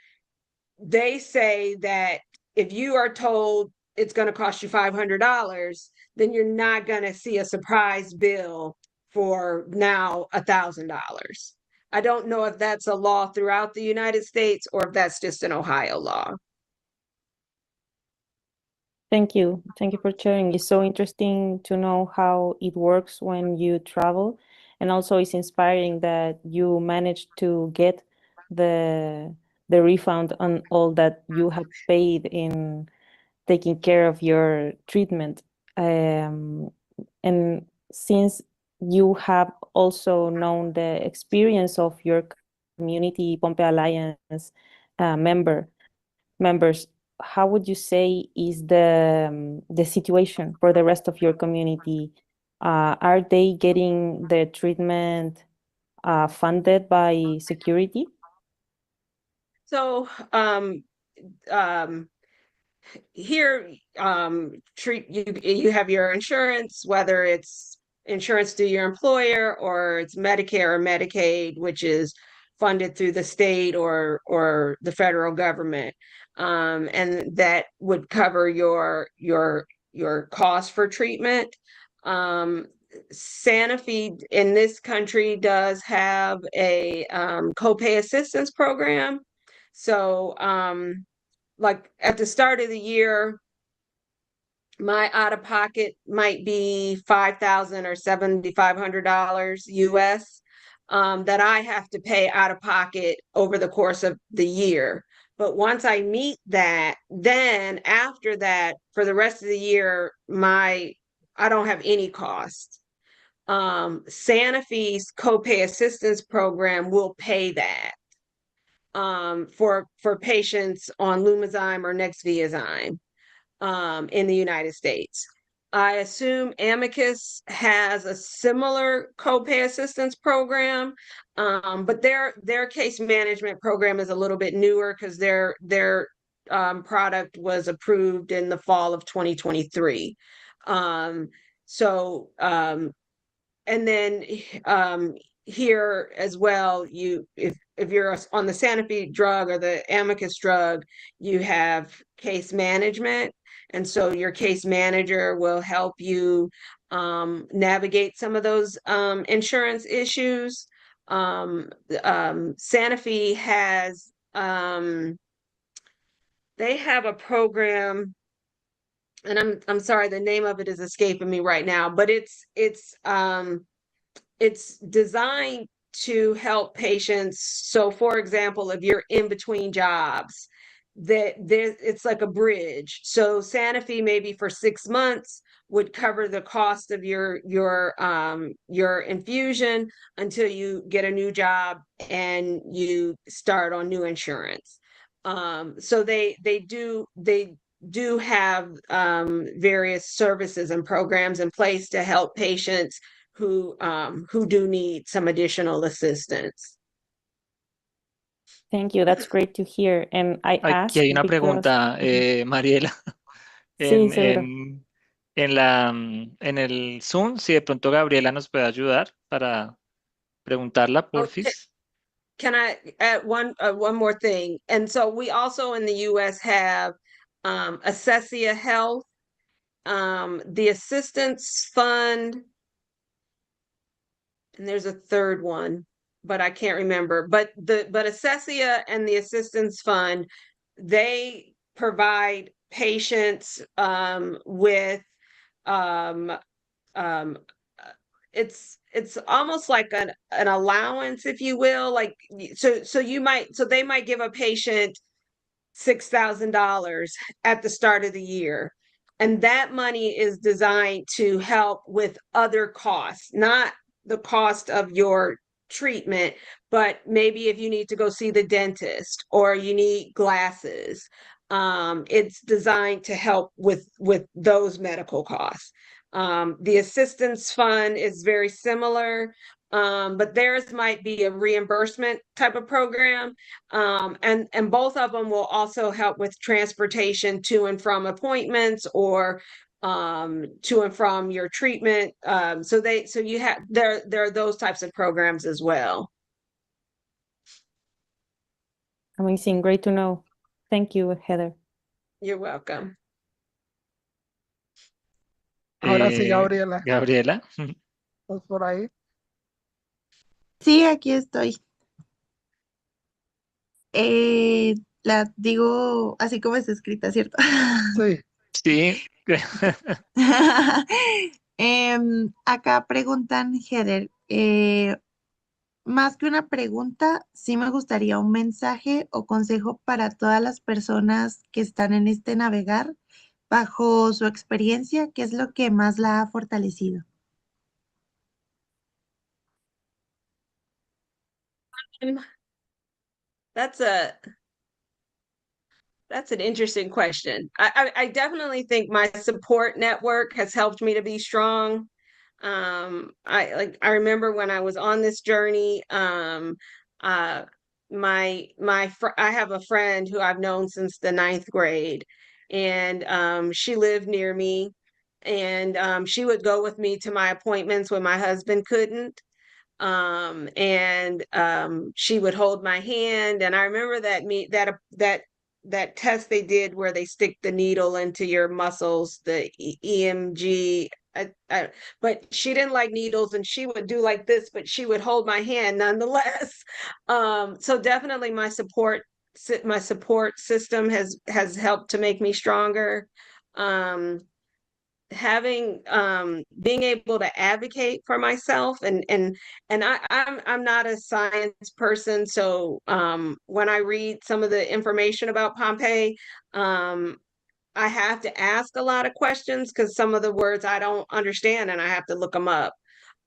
they say that if you are told it's going to cost you $500, then you're not going to see a surprise bill for now $1,000. I don't know if that's a law throughout the United States or if that's just an Ohio law. Thank you. Thank you for sharing. It's so interesting to know how it works when you travel. And also it's inspiring that you managed to get the refund on all that you have paid in taking care of your treatment. And since you have also known the experience of your community, Pompe Alliance members, how would you say is the situation for the rest of your community? Are they getting the treatment funded by security? So here, you have your insurance, whether it's insurance through your employer or it's Medicare or Medicaid, which is funded through the state or the federal government, and that would cover your cost for treatment. Sanofi in this country does have a copay assistance program. So like at the start of the year, my out-of-pocket might be $5,000 or $7,500 US that I have to pay out of pocket over the course of the year. But once I meet that, then after that, for the rest of the year, I don't have any cost. Sanofi's copay assistance program will pay that for patients on Lumazyme or Nexviazyme in the United States. I assume Amicus has a similar copay assistance program, but their case management program is a little bit newer because their product was approved in the fall of 2023. So and then here as well, if you're on the Sanofi drug or the Amicus drug, you have case management. And so your case manager will help you navigate some of those insurance issues. Sanofi has, they have a program, and I'm sorry, the name of it is escaping me right now, but it's designed to help patients. So for example, if you're in between jobs, it's like a bridge. So Sanofi maybe for 6 months would cover the cost of your infusion until you get a new job and you start on new insurance. So they do have various services and programs in place to help patients who do need some additional assistance. Thank you. That's great to hear. And I Aquí ask hay una because pregunta, Mariela, sí, en, seguro. en el Zoom, si de pronto Gabriela nos puede ayudar para preguntarla, Okay. porfis. Can I add one more thing? And so we also in the US have Assessia Health, the Assistance Fund, and there's a third one, but I can't remember. But Assessia and the Assistance Fund, they provide patients with um, um, it's almost like an allowance, if you will. Like so they might give a patient $6,000 at the start of the year. And that money is designed to help with other costs, not the cost of your treatment, but maybe if you need to go see the dentist or you need glasses, it's designed to help with those medical costs. The assistance fund is very similar, but theirs might be a reimbursement type of program. And both of them will also help with transportation to and from appointments or to and from your treatment. So you have there are those types of programs as well. Amazing. Great to know. Thank you, Heather. You're welcome. Ahora sí, Gabriela, Gabriela. ¿estás por ahí? Sí, aquí estoy. La digo así como está escrita, ¿cierto? Sí. Sí. Acá preguntan, Heather, más que una pregunta, sí me gustaría un mensaje o consejo para todas las personas que están en este navegar bajo su experiencia, ¿qué es lo que más la ha fortalecido? That's an interesting question. I definitely think my support network has helped me to be strong. I remember when I was on this journey, I have a friend who I've known since the 9th grade, and she lived near me, and she would go with me to my appointments when my husband couldn't. And she would hold my hand, and I remember that test they did where they stick the needle into your muscles, the EMG. But she didn't like needles, and she would do like this, but she would hold my hand nonetheless. So definitely my support system has helped to make me stronger. Having being able to advocate for myself, and I'm not a science person, so when I read some of the information about Pompe, I have to ask a lot of questions because some of the words I don't understand and I have to look them up.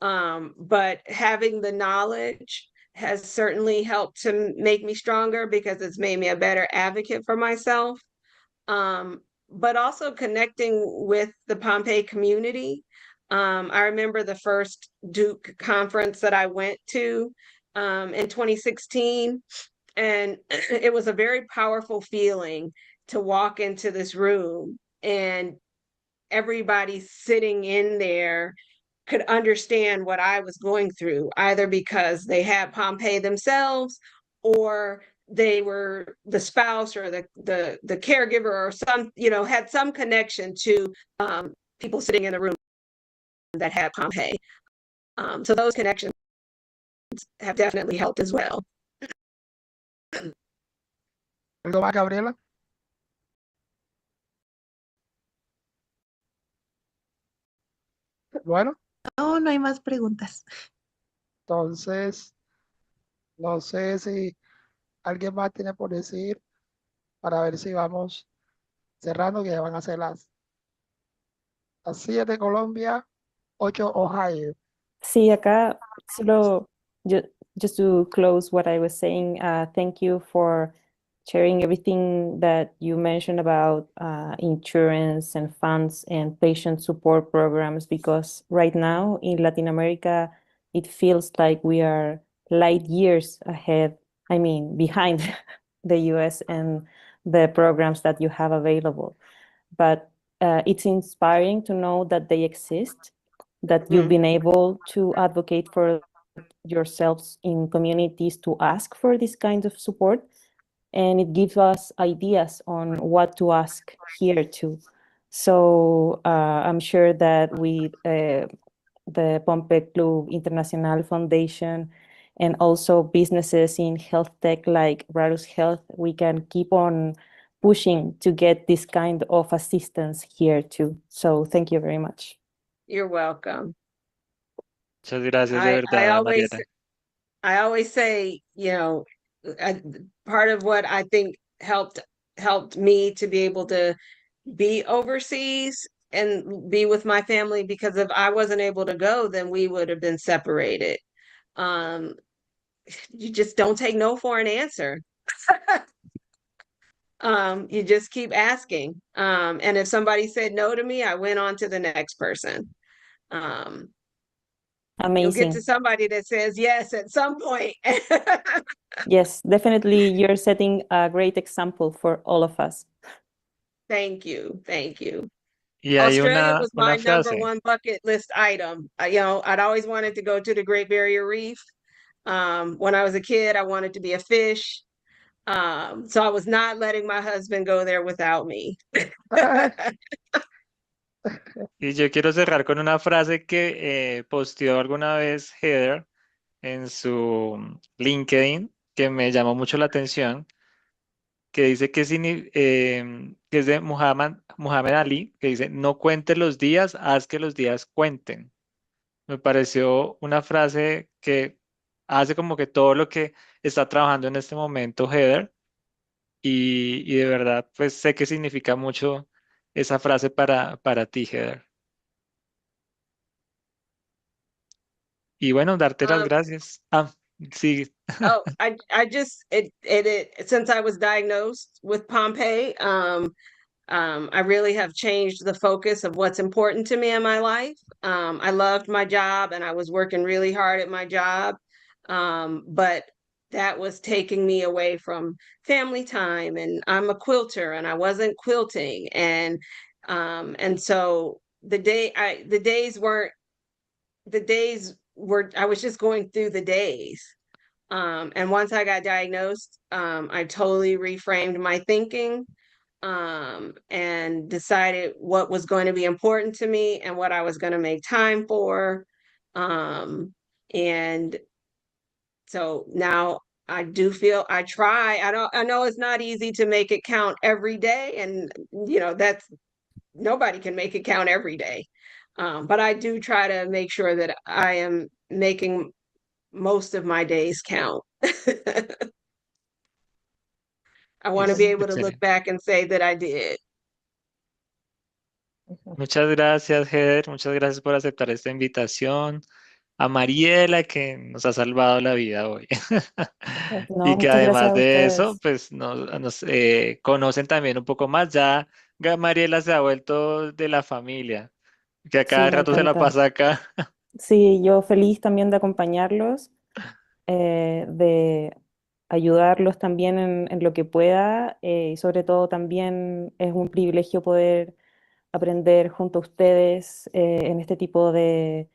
But having the knowledge has certainly helped to make me stronger because it's made me a better advocate for myself. but also connecting with the Pompe community. I remember the first Duke conference that I went to in 2016, and it was a very powerful feeling to walk into this room and everybody sitting in there could understand what I was going through, either because they had Pompe themselves or they were the spouse or the caregiver or some, had some connection to people sitting in the room that had Pompe. So those connections have definitely helped as well. ¿Algo más, Gabriela? Bueno, No, no hay más preguntas. entonces, no sé si alguien más tiene por decir para ver si vamos cerrando, que ya van a ser las 7 Colombia, 8 Ohio. Sí, acá solo just to close what I was saying, thank you for sharing everything that you mentioned about insurance and funds and patient support programs, because right now in Latin America, it feels like we are light years ahead, I mean, behind the US and the programs that you have available. But it's inspiring to know that they exist, that you've been able to advocate for yourselves in communities to ask for this kind of support. And it gives us ideas on what to ask here too. So I'm sure that with the Pompe Club International Foundation and also businesses in health tech like Raras Health, we can keep on pushing to get this kind of assistance here too. So thank you very much. You're welcome. Muchas gracias de I verdad, always Mariana. I always say, part of what I think helped me to be able to be overseas and be with my family, because if I wasn't able to go, then we would have been separated. You just don't take no for an answer. You just keep asking. And if somebody said no to me, I went on to the next person. You'll get Amazing. to somebody that says yes at some point. Yes, definitely you're setting a great example for all of us. Thank you. Thank you. Y hay Australia was my una number frase. one bucket list item. I'd always wanted to go to the Great Barrier Reef. When I was a kid, I wanted to be a fish. So I was not letting my husband go there without me. Y yo quiero cerrar con una frase que posteó alguna vez Heather en su LinkedIn, que me llamó mucho la atención, que dice que es de Muhammad Ali, que dice, no cuentes los días, haz que los días cuenten. Me pareció una frase que hace como que todo lo que está trabajando en este momento Heather, y de verdad, pues sé que significa mucho esa frase para ti, Heather. Y bueno, darte las Um, gracias. Ah, sí. Since I was diagnosed with Pompe, I really have changed the focus of what's important to me in my life. I loved my job and I was working really hard at my job. But that was taking me away from family time, and I'm a quilter and I wasn't quilting. And so the days were, I was just going through the days. And once I got diagnosed, I totally reframed my thinking, and decided what was going to be important to me and what I was going to make time for. And so now I do feel I try. I know it's not easy to make it count every day. And, that's nobody can make it count every day. But I do try to make sure that I am making most of my days count. I want to be able to look Excelente. back and say that I did. Muchas gracias, Heather. Muchas gracias por aceptar esta invitación. a Mariela, que nos ha salvado la vida hoy. No, Y que muchas gracias además a de eso, ustedes. pues nos conocen también un poco más. Ya Mariela se ha vuelto de la familia, que a Sí, cada me rato se la encanta. pasa acá. Sí, yo feliz también de acompañarlos, de ayudarlos también en lo que pueda, y sobre todo también es un privilegio poder aprender junto a ustedes en este tipo de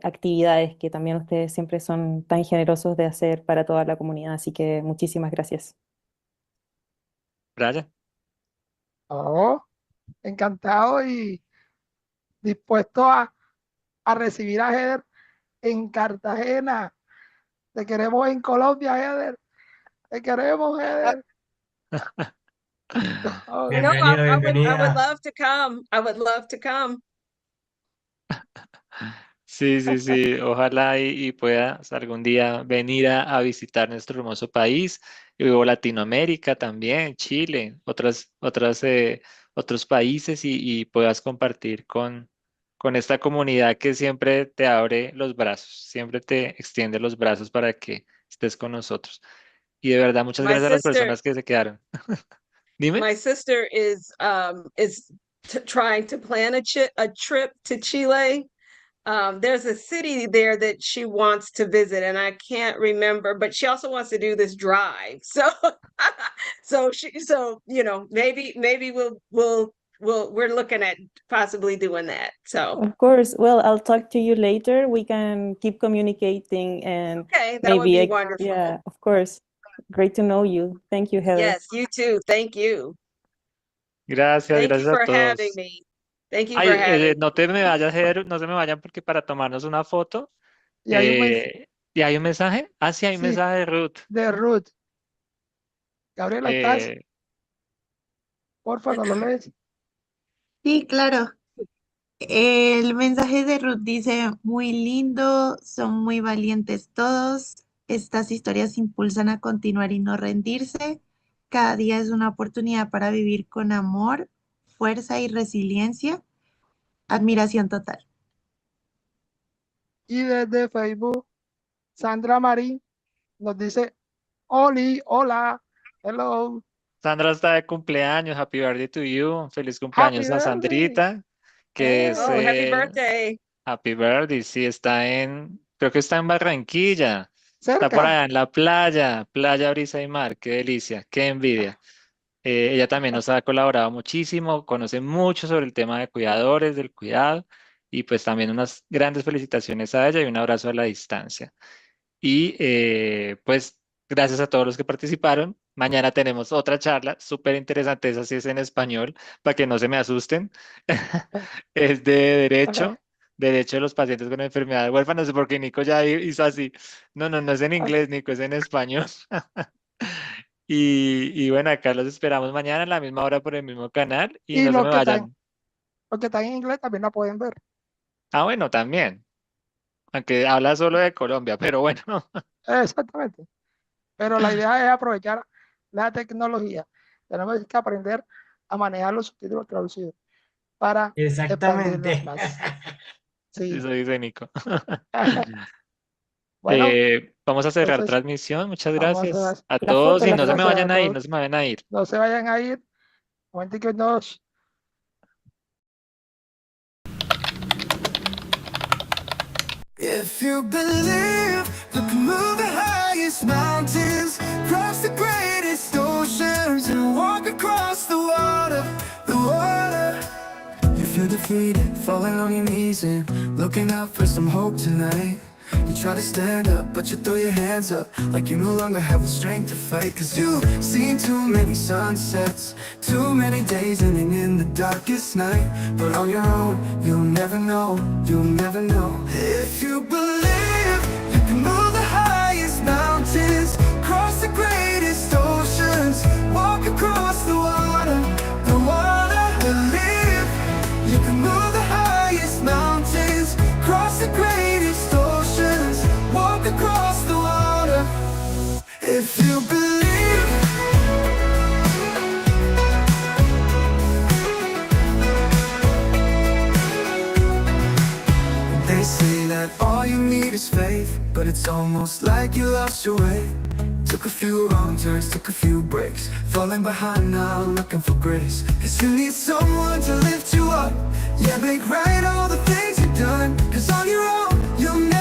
actividades que también ustedes siempre son tan generosos de hacer para toda la comunidad. Así que muchísimas gracias. Brian, Oh, encantado y dispuesto a recibir a Heather en Cartagena. Te queremos en Colombia, Heather. Te queremos, Heather. Oh, No, Bienvenida, I would bienvenida. love to come. I would love to come. sí, sí, sí, ojalá y puedas algún día venir a visitar nuestro hermoso país, y luego Latinoamérica también, Chile, otros países y puedas compartir con esta comunidad que siempre te abre los brazos, siempre te extiende los brazos para que estés con nosotros. Y de verdad, muchas My gracias a las sister, personas que se quedaron. Dime. my sister is trying to plan a trip to Chile. There's a city there that she wants to visit, and I can't remember, but she also wants to do this drive. So, so maybe we're looking at possibly doing that. So, Of course. Well, I'll talk to you later. We can keep communicating and okay, that would maybe, be wonderful. yeah, of course. Great to know you. Thank you, Heather. Yes, you too. Thank you. Gracias, Thank you gracias a for having todos. me. Thank you Ay, for having me. no te me vayas, Ger, no se me vayan porque para tomarnos una foto. y hay un mensaje, ¿Y hay un mensaje? Ah, sí, hay un sí, mensaje de Ruth. de Ruth. Gabriela, ¿estás? Eh, Porfa, ¿no lo lees? Sí, claro. El mensaje de Ruth dice, muy lindo, son muy valientes todos. Estas historias impulsan a continuar y no rendirse. Cada día es una oportunidad para vivir con amor, fuerza y resiliencia. Admiración total. Y desde Facebook, Sandra Marín nos dice, Oli, hola, hello, Sandra está de cumpleaños, happy birthday to you. Feliz happy cumpleaños a birthday. Sandrita, que es Oh, Hey, happy birthday. happy birthday, sí, creo que está en Barranquilla, está por cerca. allá en la playa, playa, brisa y mar, qué delicia, qué envidia. Ella también nos ha colaborado muchísimo, conoce mucho sobre el tema de cuidadores, del cuidado, y pues también unas grandes felicitaciones a ella y un abrazo a la distancia. Y pues gracias a todos los que participaron. Mañana tenemos otra charla súper interesante, esa sí es en español, para que no se me asusten. Es de derecho de los pacientes con enfermedades huérfanas. No sé por qué Nico ya hizo así. No, no, no es en inglés, Nico, es en español. Y bueno, acá los esperamos mañana a la misma hora por el mismo canal y Y no se me vayan. los que están en inglés también la pueden ver. Ah, bueno, también, aunque habla solo de Colombia, pero bueno. Exactamente. Pero la idea es aprovechar la tecnología. Tenemos que aprender a manejar los subtítulos traducidos para expandirnos Exactamente. más. Sí. Eso dice Nico. Bueno, Vamos a cerrar entonces transmisión. Muchas vamos gracias a La todos foto, y la muchas no se me gracias foto. a vayan a ir, todos. no se me vayan a ir. No se vayan a ir. Momento que nos If you believe you can move the highest mountains, cross the greatest oceans, and walk across the water, the water. If you're defeated, falling on your knees and looking out for some hope tonight. You try to stand up, but you throw your hands up like you no longer have the strength to fight. Cause you've seen too many sunsets, too many days ending in the darkest night. But on your own, you'll never know, you'll never know. If you believe you can move the highest mountains, cross the greatest oceans, walk across the water, the water. Believe you can move the highest mountains, cross the greatest oceans, walk across the water. If you believe. They say that all you It's almost like you lost your way. Took a few wrong turns, took a few breaks, falling behind now, looking for grace. 'Cause you need someone to lift you up. Yeah, make right all the things you've done. 'Cause on your own, you'll never